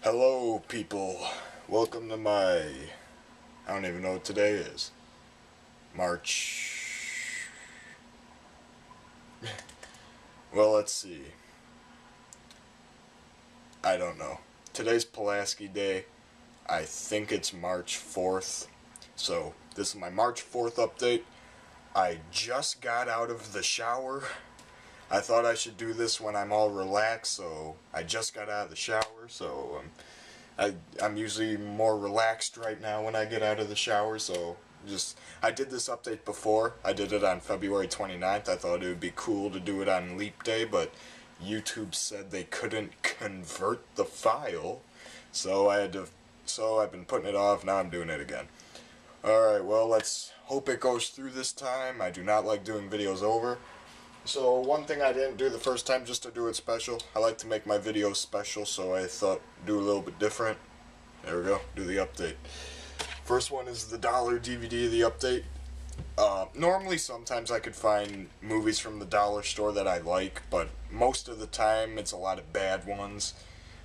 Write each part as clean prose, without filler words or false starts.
Hello, people. Welcome to my... I don't even know what today is. March... Well, let's see. I don't know. Today's Pulaski Day. I think it's March 4th. So, this is my March 4th update. I just got out of the shower. I thought I should do this when I'm all relaxed, so I just got out of the shower, so I'm usually more relaxed right now when I get out of the shower, so I did this update before. I did it on February 29th. I thought it would be cool to do it on Leap Day, but YouTube said they couldn't convert the file, so I've been putting it off. Now I'm doing it again. Alright, well, let's hope it goes through this time. I do not like doing videos over. So one thing I didn't do the first time, just to do it special. I like to make my videos special, so I thought do a little bit different. There we go, do the update. First one is the dollar DVD of the update. Normally sometimes I could find movies from the dollar store that I like, but most of the time it's a lot of bad ones.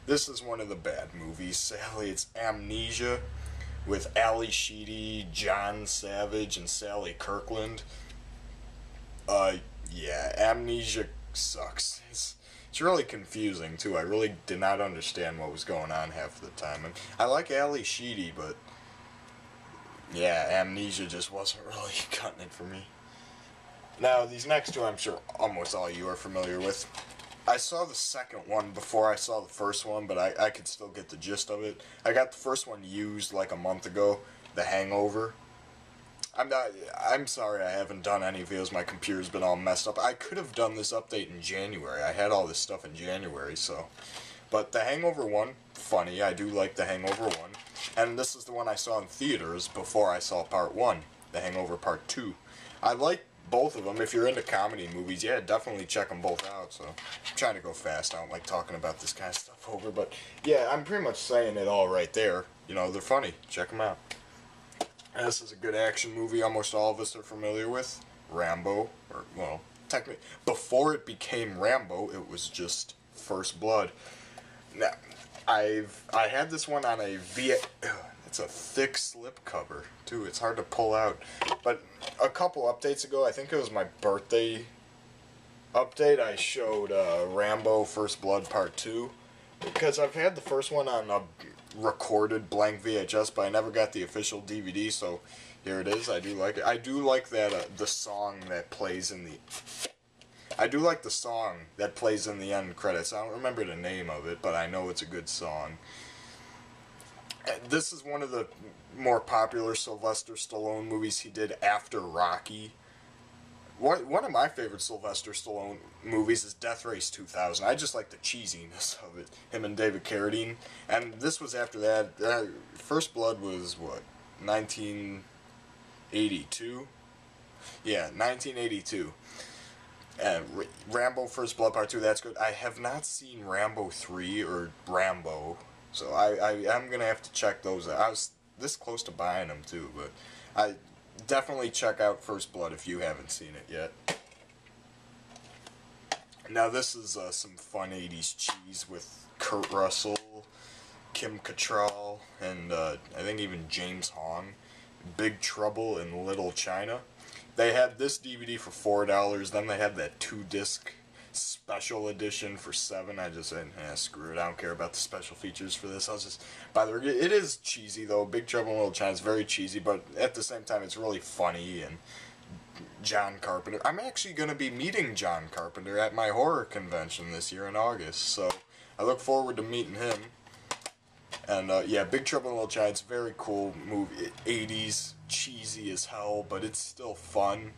This is one of the bad movies. Sadly, it's Amnesia with Ali Sheedy, John Savage, and Sally Kirkland. Yeah, Amnesia sucks. It's really confusing, too. I really did not understand what was going on half the time. And I like Ali Sheedy, but yeah, Amnesia just wasn't really cutting it for me. Now, these next two I'm sure almost all you are familiar with. I saw the second one before I saw the first one, but I could still get the gist of it. I got the first one used like a month ago, The Hangover. I'm sorry I haven't done any videos. My computer's been all messed up. I could have done this update in January. I had all this stuff in January, so. But The Hangover 1, funny. I do like The Hangover 1. And this is the one I saw in theaters before I saw Part 1, The Hangover Part 2. I like both of them. If you're into comedy movies, yeah, definitely check them both out. So I'm trying to go fast. I don't like talking about this kind of stuff over. But yeah, I'm pretty much saying it all right there. You know, they're funny. Check them out. And this is a good action movie almost all of us are familiar with. Rambo, or, well, technically, before it became Rambo, it was just First Blood. Now, I had this one on a it's a thick slip cover, too. It's hard to pull out. But a couple updates ago, I think it was my birthday update, I showed Rambo First Blood Part 2. Because I've had the first one on a recorded blank VHS, but I never got the official DVD, so here it is. I do like it. I do like that the song that plays in the... I do like the song that plays in the end credits. I don't remember the name of it, but I know it's a good song. This is one of the more popular Sylvester Stallone movies he did after Rocky. One of my favorite Sylvester Stallone movies is Death Race 2000. I just like the cheesiness of it. Him and David Carradine. And this was after that. First Blood was, what, 1982? Yeah, 1982. And Rambo First Blood Part 2, that's good. I have not seen Rambo 3 or Rambo, so I'm going to have to check those out. I was this close to buying them, too, but definitely check out First Blood if you haven't seen it yet. Now this is some fun 80s cheese with Kurt Russell, Kim Cattrall, and I think even James Hong. Big Trouble in Little China. They had this DVD for $4, then they had that 2-disc special edition for $7. I just said, screw it, I don't care about the special features for this. I'll just buy the... It is cheesy, though. Big Trouble in Little China is very cheesy, but at the same time, it's really funny, and John Carpenter. I'm actually going to be meeting John Carpenter at my horror convention this year in August, so I look forward to meeting him. And, yeah, Big Trouble in Little China, it's a very cool movie. 80s, cheesy as hell, but it's still fun.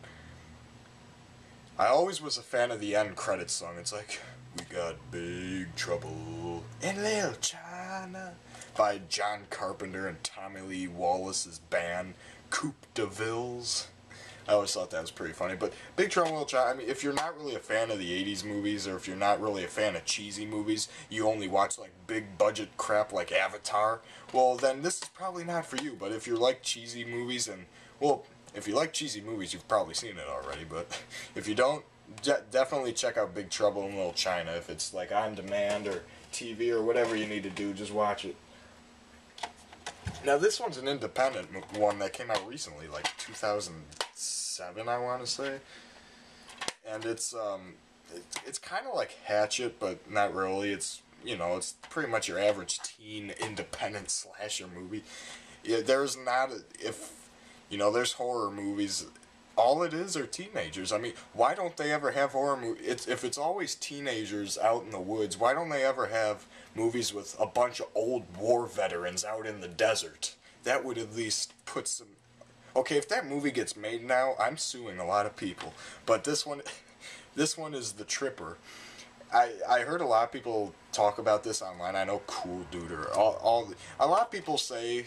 I always was a fan of the end credits song. It's like, we got big trouble in Little China, by John Carpenter and Tommy Lee Wallace's band, Coupe de Villes. I always thought that was pretty funny. But Big Trouble in Little China, I mean, if you're not really a fan of the 80s movies, or if you're not really a fan of cheesy movies, you only watch, like, big budget crap like Avatar, well, then this is probably not for you. But if you like cheesy movies, and, well, if you like cheesy movies, you've probably seen it already. But if you don't, definitely check out Big Trouble in Little China if it's like on demand or TV or whatever you need to do. Just watch it. Now this one's an independent one that came out recently, like 2007, I want to say, and it's kind of like Hatchet, but not really. It's it's pretty much your average teen independent slasher movie. Yeah, there's not there's horror movies. All it is are teenagers. I mean, why don't they ever have horror movies? If it's always teenagers out in the woods, why don't they ever have movies with a bunch of old war veterans out in the desert? That would at least put some... Okay, if that movie gets made now, I'm suing a lot of people. But this one is The Tripper. I heard a lot of people talk about this online. I know Cool Duder. A lot of people say...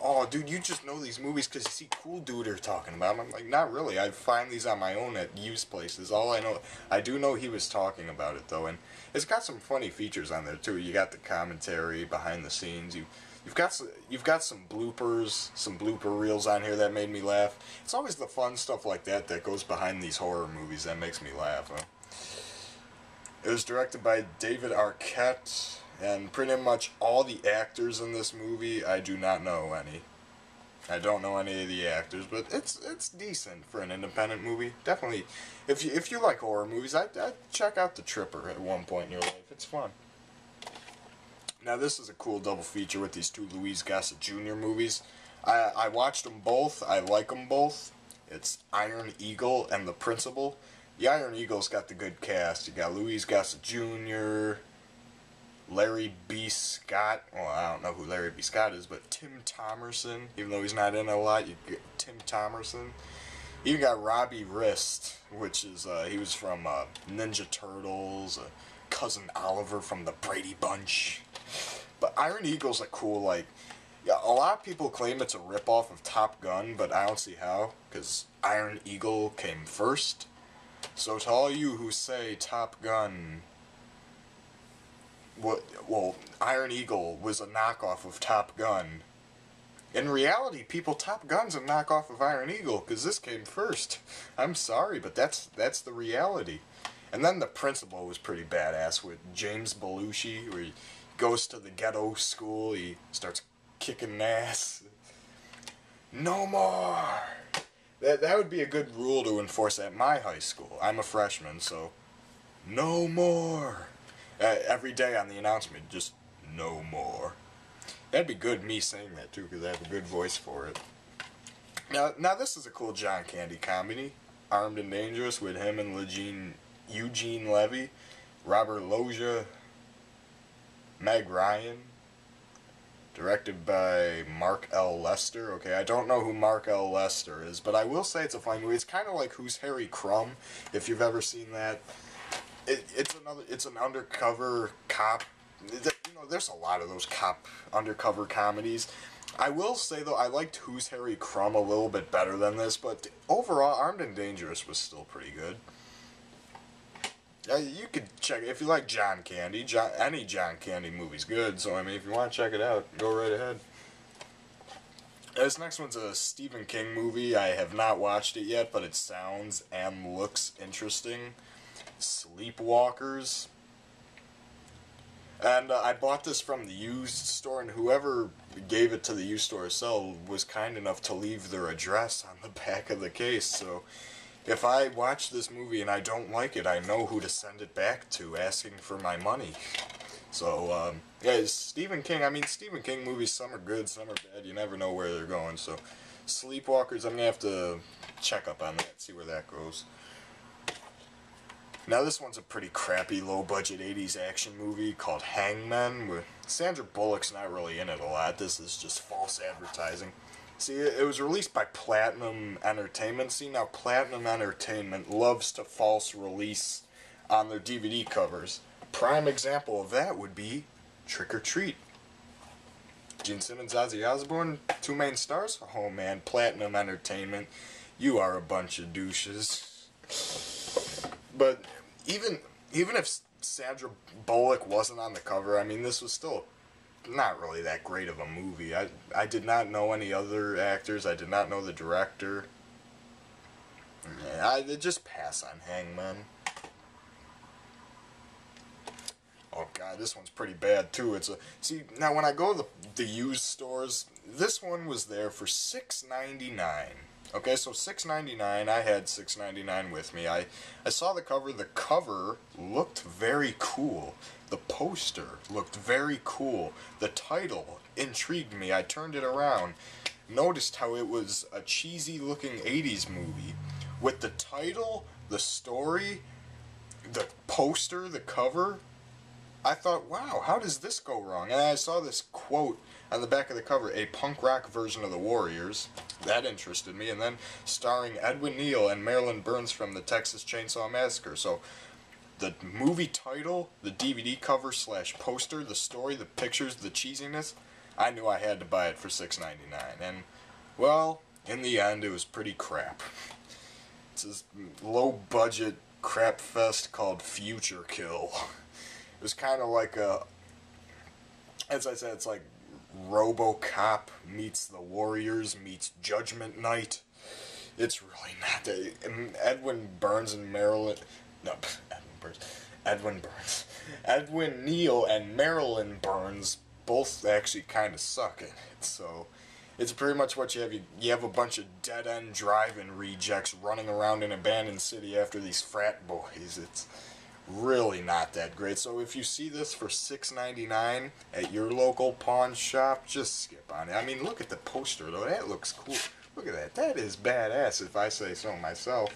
Oh, dude, you just know these movies because you see Cool Duder talking about them. I'm like, not really. I find these on my own at used places. All I know, I do know he was talking about it, though, and it's got some funny features on there, too. You got the commentary behind the scenes. You've got some bloopers, some blooper reels on here that made me laugh. It's always the fun stuff like that that goes behind these horror movies that makes me laugh. Huh? It was directed by David Arquette. And pretty much all the actors in this movie, I do not know any. I don't know any of the actors, but it's decent for an independent movie. Definitely, if you like horror movies, I'd check out The Tripper at one point in your life. It's fun. Now this is a cool double feature with these two Louis Gossett Jr. movies. I watched them both. I like them both. It's Iron Eagle and The Principal. The Iron Eagle's got the good cast. You got Louis Gossett Jr., Larry B. Scott. Well, I don't know who Larry B. Scott is, but Tim Thomerson. Even though he's not in it a lot, you get Tim Thomerson. You got Robbie Rist, which is he was from Ninja Turtles, Cousin Oliver from the Brady Bunch. But Iron Eagle's a cool, like, yeah, a lot of people claim it's a ripoff of Top Gun, but I don't see how, because Iron Eagle came first. So to all you who say Top Gun... Well, Iron Eagle was a knockoff of Top Gun. In reality, Top Gun's a knockoff of Iron Eagle, because this came first. I'm sorry, but that's the reality. And then The Principal was pretty badass with James Belushi, where he goes to the ghetto school, he starts kicking ass. No more! That would be a good rule to enforce at my high school. I'm a freshman, so... No more! Every day on the announcement, just no more. That'd be good, me saying that too, because I have a good voice for it. Now this is a cool John Candy comedy. Armed and Dangerous with him and Eugene Levy, Robert Loggia, Meg Ryan. Directed by Mark L. Lester. Okay, I don't know who Mark L. Lester is, but I will say it's a fun movie. It's kind of like Who's Harry Crumb, if you've ever seen that. It's an undercover cop. There's a lot of those cop undercover comedies. I will say though, I liked Who's Harry Crumb a little bit better than this, but overall, Armed and Dangerous was still pretty good. You could check it if you like John Candy. Any John Candy movie's good. So I mean, if you want to check it out, go right ahead. This next one's a Stephen King movie. I have not watched it yet, but it sounds and looks interesting. Sleepwalkers. And I bought this from the used store, and whoever gave it to the used store to sell was kind enough to leave their address on the back of the case. So if I watch this movie and I don't like it, I know who to send it back to, asking for my money. So, yeah, Stephen King, I mean, Stephen King movies, some are good, some are bad, you never know where they're going. So, Sleepwalkers, I'm going to have to check up on that, see where that goes. Now this one's a pretty crappy, low-budget 80s action movie called Hangmen. With Sandra Bullock's not really in it a lot. This is just false advertising. See, it was released by Platinum Entertainment. See, now Platinum Entertainment loves to false release on their DVD covers. Prime example of that would be Trick or Treat. Gene Simmons, Ozzy Osbourne, two main stars. Oh man, Platinum Entertainment, you are a bunch of douches. But even if Sandra Bullock wasn't on the cover, I mean, this was still not really that great of a movie. I did not know any other actors. I did not know the director. Yeah, I just pass on Hangman. Oh god, this one's pretty bad too. See, now when I go to the used stores, this one was there for $6.99. Okay, so $6.99. I had $6.99 with me. I saw the cover. The cover looked very cool. The poster looked very cool. The title intrigued me. I turned it around, noticed how it was a cheesy looking 80s movie with the title, the story, the poster, the cover. I thought, wow, how does this go wrong? And I saw this quote on the back of the cover, a punk rock version of the Warriors. That interested me. And then starring Edwin Neal and Marilyn Burns from the Texas Chainsaw Massacre. So the movie title, the DVD cover / poster, the story, the pictures, the cheesiness, I knew I had to buy it for $6.99. And, well, in the end, it was pretty crap. It's this low-budget crap fest called Future Kill. It was kind of like as I said, it's like RoboCop meets The Warriors meets Judgment Night. It's really not that. Edwin Burns and Marilyn, no, Edwin Neal and Marilyn Burns both actually kind of suck in it. So it's pretty much what you have. You have a bunch of dead-end drive-in rejects running around an abandoned city after these frat boys. It's really not that great. So if you see this for $6.99 at your local pawn shop, just skip on it. I mean, look at the poster though. That looks cool. Look at that. That is badass if I say so myself.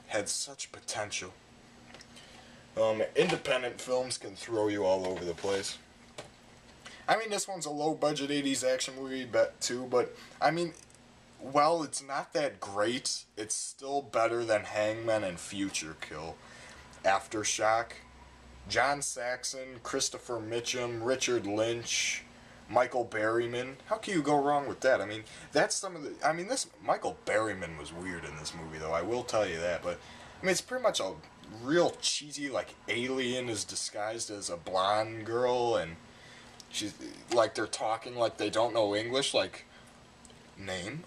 Had such potential. Independent films can throw you all over the place. I mean, this one's a low-budget 80s action movie too, but I mean, well, it's not that great. It's still better than Hangman and Future Kill. Aftershock, John Saxon, Christopher Mitchum, Richard Lynch, Michael Berryman. How can you go wrong with that? I mean, that's some of the... I mean, this... Michael Berryman was weird in this movie, though. I will tell you that, but... I mean, it's pretty much a real cheesy, like, alien is disguised as a blonde girl, and she's... Like, they're talking like they don't know English, like... Name?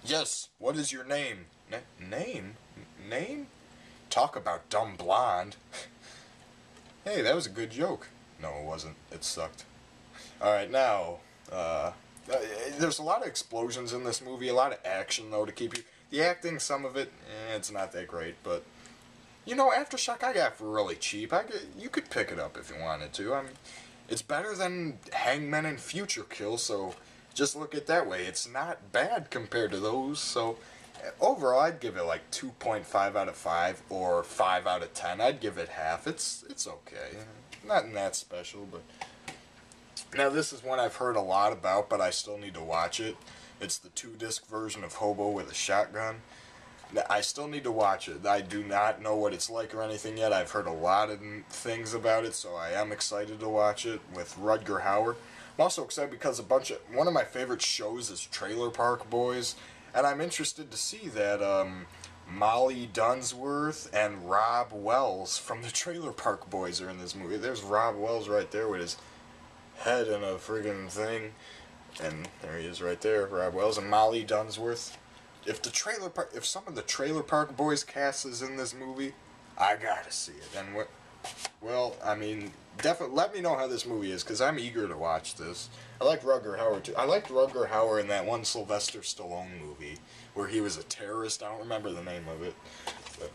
Yes, what is your name? Name? Name? Talk about dumb blonde. Hey, that was a good joke. No, it wasn't. It sucked. Alright, now, there's a lot of explosions in this movie, a lot of action, though, to keep you... The acting, some of it, it's not that great, but... You know, Aftershock I got for really cheap. You could pick it up if you wanted to. I mean, it's better than Hangmen and Future Kill, so... Just look at it that way. It's not bad compared to those, so overall I'd give it like 2.5 out of 5 or 5 out of 10. I'd give it half. It's okay. Nothing that special, but now this is one I've heard a lot about, but I still need to watch it. It's the 2-disc version of Hobo with a shotgun. I still need to watch it. I do not know what it's like or anything yet. I've heard a lot of things about it, so I am excited to watch it with Rutger Hauer. I'm also excited because one of my favorite shows is Trailer Park Boys, and I'm interested to see that Molly Dunsworth and Rob Wells from the Trailer Park Boys are in this movie. There's Rob Wells right there with his head in a friggin' thing, and there he is right there, Rob Wells and Molly Dunsworth. If some of the Trailer Park Boys cast is in this movie, I gotta see it. And well, I mean, definitely let me know how this movie is, because I'm eager to watch this. I like Rutger Hauer, too. I liked Rutger Hauer in that one Sylvester Stallone movie, where he was a terrorist. I don't remember the name of it. But,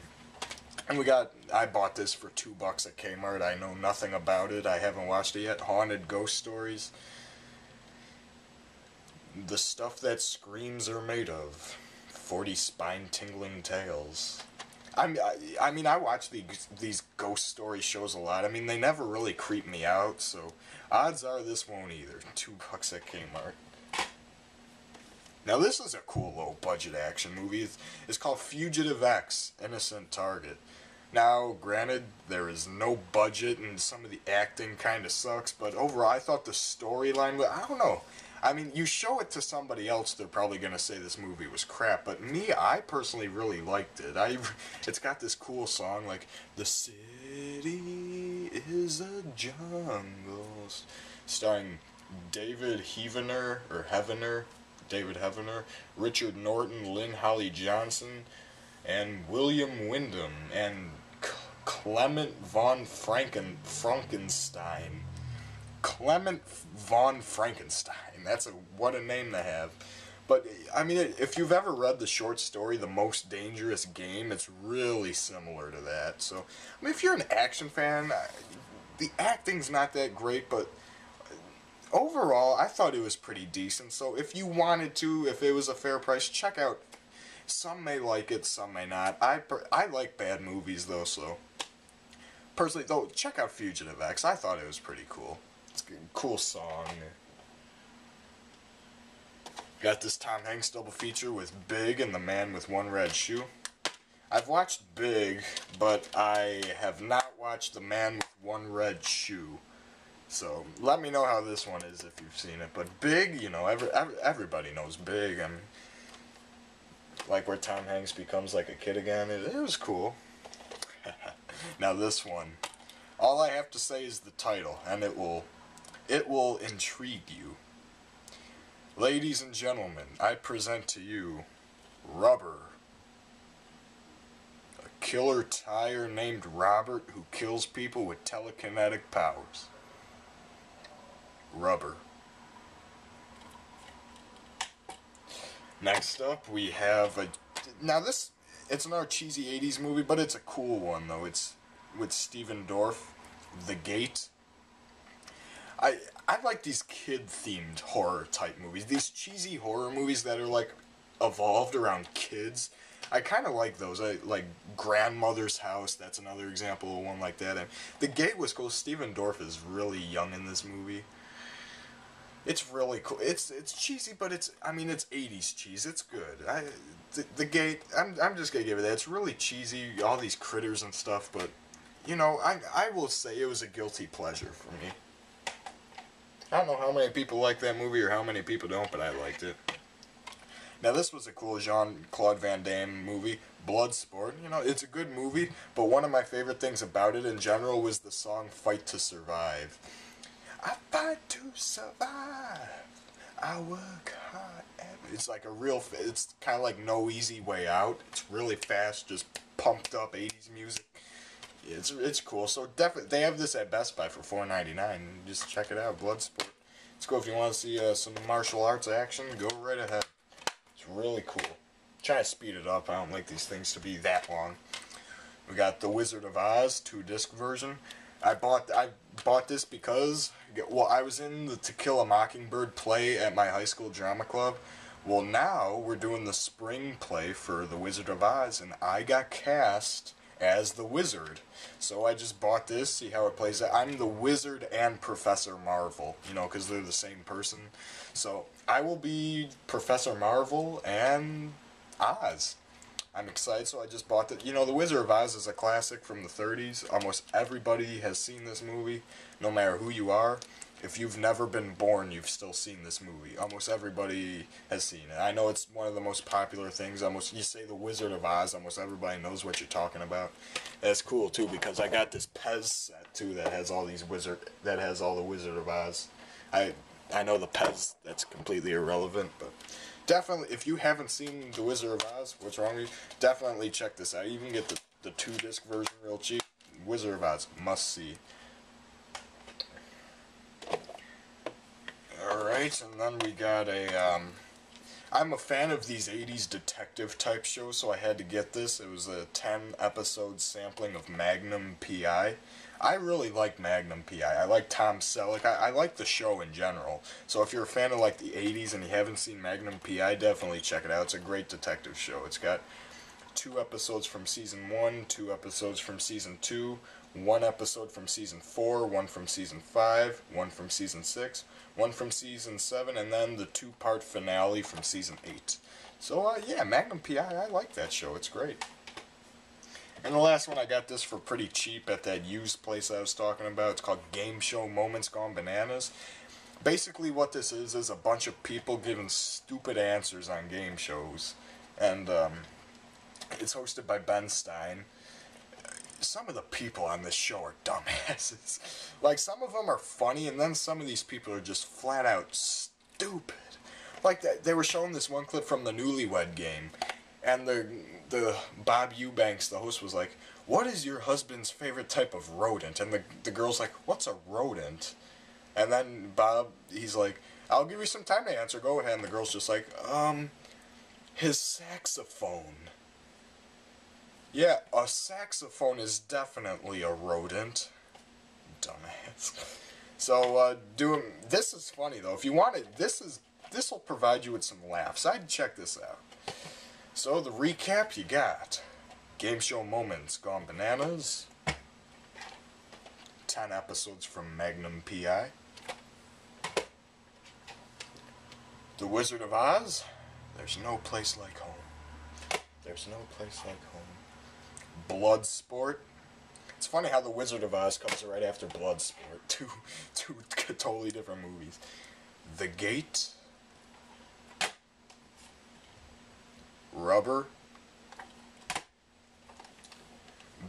and I bought this for $2 at Kmart. I know nothing about it. I haven't watched it yet. Haunted Ghost Stories. The stuff that screams are made of. 40 spine-tingling tales. I mean, I watch these ghost story shows a lot. I mean, they never really creep me out, so odds are this won't either. $2 at Kmart. Now, this is a cool low-budget action movie. It's called Fugitive X, Innocent Target. Now, granted, there is no budget, and some of the acting kind of sucks, but overall, I thought the storyline, I don't know. I mean, you show it to somebody else, they're probably going to say this movie was crap. But me, I personally really liked it. It's got this cool song like, "The city is a jungle," starring David Heavener, Richard Norton, Lynn Holly Johnson, and William Wyndham. And Clement von Frankenstein. Clement von Frankenstein. What a name to have. But, I mean, if you've ever read the short story, The Most Dangerous Game, it's really similar to that. So, I mean, if you're an action fan, the acting's not that great, but overall, I thought it was pretty decent. So, if you wanted to, if it was a fair price, check out. Some may like it, some may not. I like bad movies, though, so. Personally, though, check out Fugitive X. I thought it was pretty cool. It's a cool song. Got this Tom Hanks double feature with Big and The Man with One Red Shoe. I've watched Big, but I have not watched The Man with One Red Shoe. So, let me know how this one is if you've seen it. But Big, you know, everybody knows Big. I mean, like where Tom Hanks becomes like a kid again. It was cool. Now this one, all I have to say is the title, and it will intrigue you. Ladies and gentlemen, I present to you Rubber. A killer tire named Robert who kills people with telekinetic powers. Rubber. Next up, we have it's another cheesy 80s movie, but it's a cool one, though. It's with Stephen Dorff, The Gate. I like these kid-themed horror-type movies. These cheesy horror movies that are, like, evolved around kids. I kind of like those. I like Grandmother's House. That's another example of one like that. And The Gate was cool. Stephen Dorff is really young in this movie. It's really cool. It's cheesy, but it's 80s cheese. It's good. The Gate, I'm just gonna give it that. It's really cheesy, all these critters and stuff, but, you know, I will say it was a guilty pleasure for me. I don't know how many people like that movie or how many people don't, but I liked it. Now, this was a cool Jean-Claude Van Damme movie, Bloodsport. You know, it's a good movie, but one of my favorite things about it in general was the song Fight to Survive. I fight to survive. I work hard. It's like it's kind of like No Easy Way Out. It's really fast, just pumped up 80s music. It's cool. So definitely, they have this at Best Buy for $4.99. Just check it out, Bloodsport. It's cool if you want to see some martial arts action. Go right ahead. It's really cool. Try to speed it up. I don't like these things to be that long. We got The Wizard of Oz 2-disc version. I bought this because, well, I was in the To Kill a Mockingbird play at my high school drama club. Well, now we're doing the spring play for The Wizard of Oz, and I got cast as the wizard. So I just bought this, see how it plays out. I'm the wizard and Professor Marvel, you know, because they're the same person. So I will be Professor Marvel and Oz. I'm excited, so I just bought it. You know, The Wizard of Oz is a classic from the 30s. Almost everybody has seen this movie, no matter who you are. If you've never been born, you've still seen this movie. Almost everybody has seen it. I know it's one of the most popular things. You say The Wizard of Oz, almost everybody knows what you're talking about. That's cool too, because I got this Pez set too that has all the Wizard of Oz. I know the Pez, that's completely irrelevant, but definitely, if you haven't seen The Wizard of Oz, what's wrong with you? Definitely check this out. You can get the 2-disc version real cheap. Wizard of Oz, must see. Alright, and then we got I'm a fan of these 80s detective type shows, so I had to get this. It was a 10-episode sampling of Magnum PI. I really like Magnum PI. I like Tom Selleck. I like the show in general. So if you're a fan of like the 80s and you haven't seen Magnum PI, definitely check it out. It's a great detective show. It's got 2 episodes from Season 1, 2 episodes from Season 2, 1 episode from Season 4, 1 from Season 5, 1 from Season 6, 1 from Season 7, and then the 2-part finale from Season 8. So, yeah, Magnum PI, I like that show. It's great. And the last one, I got this for pretty cheap at that used place I was talking about. It's called Game Show Moments Gone Bananas. Basically what this is a bunch of people giving stupid answers on game shows. And it's hosted by Ben Stein. Some of the people on this show are dumbasses. Like, some of them are funny, and then some of these people are just flat out stupid. Like, they were showing this one clip from the Newlywed Game, and the Bob Eubanks, the host, was like, "What is your husband's favorite type of rodent?" And the girl's like, "What's a rodent?" And then Bob, he's like, "I'll give you some time to answer. Go ahead." And the girl's just like, his saxophone. Yeah, a saxophone is definitely a rodent. Dumbass. So, this is funny though. If you want it, this will provide you with some laughs. I'd check this out. So the recap, you got game show moments gone bananas. 10 episodes from Magnum PI. The Wizard of Oz. There's no place like home. There's no place like home. Bloodsport. It's funny how The Wizard of Oz comes right after Bloodsport. Two totally different movies. The Gate. Rubber.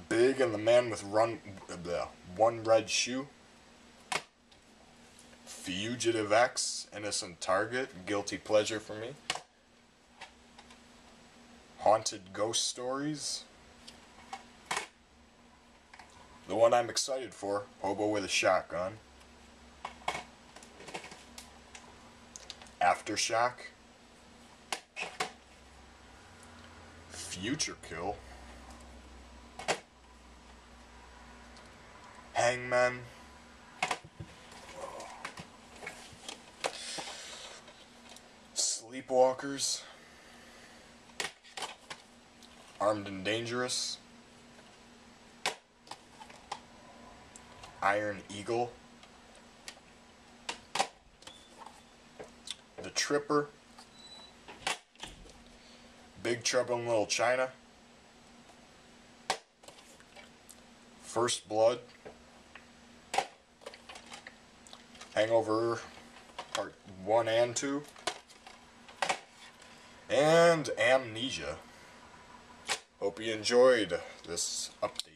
Big and the Man with One Red Shoe. Fugitive X, Innocent Target, guilty pleasure for me. Haunted Ghost Stories. The one I'm excited for, Hobo with a Shotgun. Aftershock. Future Kill. Hangman. Sleepwalkers. Armed and Dangerous. Iron Eagle. The Tripper. Big Trouble in Little China. First Blood. Hangover Part 1 and 2. And Amnesia. Hope you enjoyed this update.